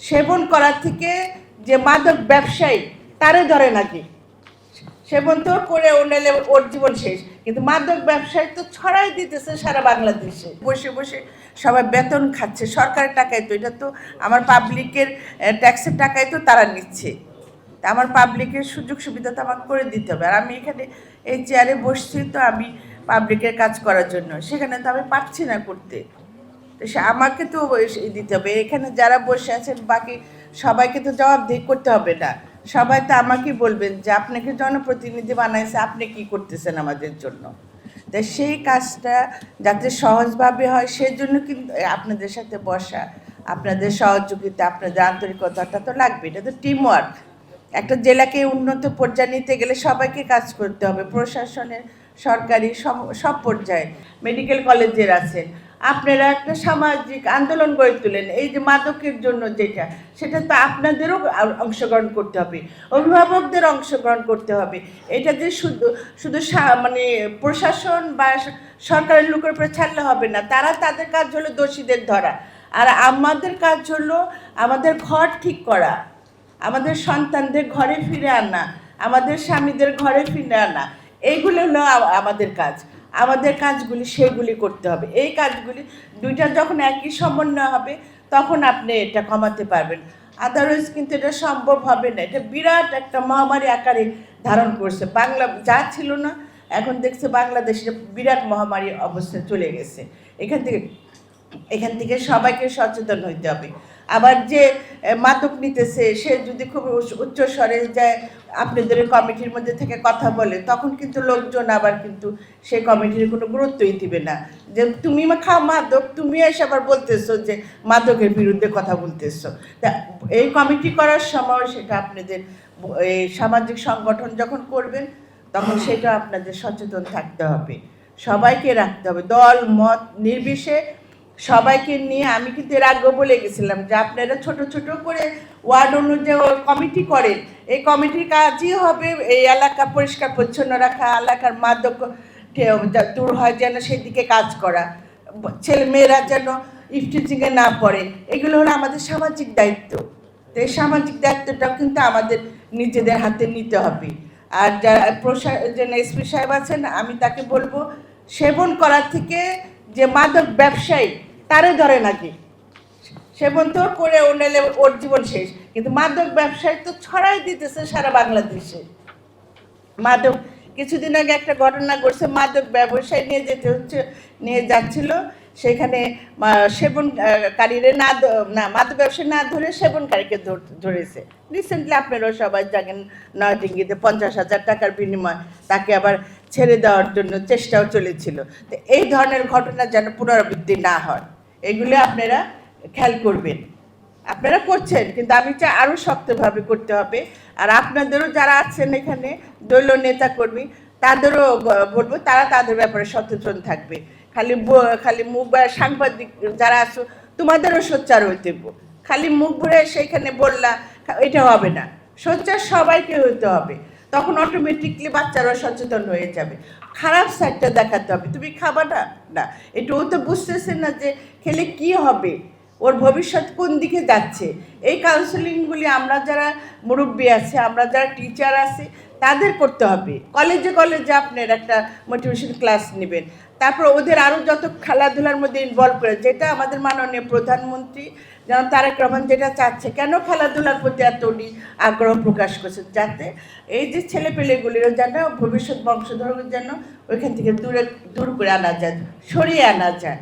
সেবন করার থেকে যে মাদক ব্যবসায়ী তারে ধরে নাকি, সেবন তো করে ওনালে ওর জীবন শেষ, কিন্তু মাদক ব্যবসায়ী তো ছড়াই দিতেছে সারা বাংলাদেশে। বসে বসে সবাই বেতন খাচ্ছে সরকারের টাকায়, তো এটা তো আমার পাবলিকের ট্যাক্সের টাকায় তো তারা নিচ্ছে। তা আমার পাবলিকের সুযোগ সুবিধা তো আমাকে করে দিতে হবে। আর আমি এখানে এই চেয়ারে বসছি তো আমি পাবলিকের কাজ করার জন্য, সেখানে তো আমি পারছি না করতে, তো সে আমাকে তো দিতে হবে। এখানে যারা বসে আছেন বাকি সবাইকে তো জবাবদিহি করতে হবে না, সবাই তো আমাকে বলবেন যে আপনাকে জনপ্রতিনিধি বানাইছে, আপনি কি করতেছেন আমাদের জন্য। তাই সেই কাজটা যাতে সহজভাবে হয় সেজন্য কিন্তু আপনাদের সাথে বসা, আপনাদের সহযোগিতা, আপনাদের আন্তরিকতাটা তো লাগবে। এটা তো টিমওয়ার্ক। একটা জেলাকে উন্নত পর্যায়ে নিতে গেলে সবাইকে কাজ করতে হবে, প্রশাসনের, সরকারি সব পর্যায়ে। মেডিকেল কলেজের আছেন, আপনারা একটা সামাজিক আন্দোলন গড়ে তোলেন এই যে মাদকের জন্য যেটা, সেটা তো আপনাদেরও অংশগ্রহণ করতে হবে, অভিভাবকদের অংশগ্রহণ করতে হবে। এটা যে শুধু শুধু মানে প্রশাসন বা সরকারের লোকের উপরে ছাড়লে হবে না, তারা তাদের কাজ হলো দোষীদের ধরা, আর আমাদের কাজ হলো আমাদের ঘর ঠিক করা, আমাদের সন্তানদের ঘরে ফিরে আনা, আমাদের স্বামীদের ঘরে ফিরে আনা। এইগুলো হলো আমাদের কাজ। আমাদের কাজগুলি সেইগুলি করতে হবে। এই কাজগুলি দুইটা যখন একই সমন্বয় হবে তখন আপনি এটা কমাতে পারবেন, আদারওয়াইজ কিন্তু এটা সম্ভব হবে না। এটা বিরাট একটা মহামারী আকারে ধারণ করছে। বাংলা যা ছিল না এখন দেখছে বাংলাদেশের বিরাট মহামারী অবস্থায় চলে গেছে। এখান থেকে সবাইকে সচেতন হইতে হবে। আবার যে মাদক নিতেছে সে যদি খুব উচ্চ স্বরে যায় আপনাদের কমিটির মধ্যে থেকে কথা বলে, তখন কিন্তু লোকজন আবার কিন্তু সেই কমিটির কোনো গুরুত্বই দিবে না, যে তুমি খাও মাদক, তুমি এসে আবার বলতেছো যে মাদকের বিরুদ্ধে কথা বলতেছো। তা এই কমিটি করার সময় সেটা আপনাদের এই সামাজিক সংগঠন যখন করবেন তখন সেটা আপনাদের সচেতন থাকতে হবে, সবাইকে রাখতে হবে, দল মত নির্বিশেষে সবাইকে নিয়ে। আমি কিন্তু এর আগেও বলে গেছিলাম যে আপনারা ছোট ছোট করে ওয়ার্ড অনুযায়ী কমিটি করেন, এই কমিটির কাজই হবে এই এলাকা পরিষ্কার পরিচ্ছন্ন রাখা, এলাকার মাদক দূর হয় যেন সেদিকে কাজ করা, ছেলে মেয়েরা যেন ইফটিজিংয়ে না পড়ে। এগুলো হলো আমাদের সামাজিক দায়িত্ব। তো এই সামাজিক দায়িত্বটাও কিন্তু আমাদের নিজেদের হাতে নিতে হবে। আর যারা এসপি সাহেব আছেন আমি তাকে বলবো, সেবন করার থেকে যে মাদক ব্যবসায়ী তারে ধরে নাকি, সেবন তো করে ওনালে ওর জীবন শেষ, কিন্তু মাদক ব্যবসায়ী তো ছড়াই দিতেছে সারা বাংলাদেশে। মাদক কিছুদিন আগে একটা ঘটনা ঘটছে, মাদক ব্যবসায়ী নিয়ে যাচ্ছিল, সেখানে সেবনকারীরে না মাদক ব্যবসায়ী না ধরে সেবনকারীকে ধরেছে। রিসেন্টলি আপনারাও সবাই জানেন নয়াদিঙ্গিতে 50,000 টাকার বিনিময়ে তাকে আবার ছেড়ে দেওয়ার জন্য চেষ্টাও চলেছিল। তো এই ধরনের ঘটনা যেন পুনরাবৃত্তি না হয় এগুলো আপনারা খেয়াল করবেন। আপনারা করছেন, কিন্তু আমি চাই আরও শক্তভাবে করতে হবে। আর আপনাদেরও যারা আছেন এখানে দলীয় নেতা কর্মী তাদেরও বলবো তারা তাদের ব্যাপারে সচেতন থাকবে। খালি মুখ বা সাংবাদিক যারা আছো তোমাদেরও সোচ্চার হইতে, খালি মুখ ভরে সেইখানে বললা এটা হবে না, সোচ্চার সবাইকে হইতে হবে, তখন অটোমেটিকলি বাচ্চারা সচেতন হয়ে যাবে। খারাপ সাইডটা দেখাতে হবে, তুমি খাবা না না এটা ও তো বুঝতেছে না যে খেলে কি হবে, ওর ভবিষ্যৎ কোন দিকে যাচ্ছে। এই কাউন্সেলিংগুলি আমরা যারা মুরব্বী আছে, আমরা যারা টিচার আছি তাদের করতে হবে। কলেজে আপনার একটা মোটিভেশন ক্লাস নেবেন, তারপর ওদের আরও যত খেলাধুলার মধ্যে ইনভলভ করে, যেটা আমাদের মাননীয় প্রধানমন্ত্রী যেমন তারেক রহমান যেটা চাচ্ছে, কেন খেলাধুলার প্রতি এত আগ্রহ প্রকাশ করছে, যাতে এই যে ছেলেপেলেগুলিরও যেন ভবিষ্যৎ বংশধর যেন ওইখান থেকে দূর করে আনা যায়, সরিয়ে আনা যায়।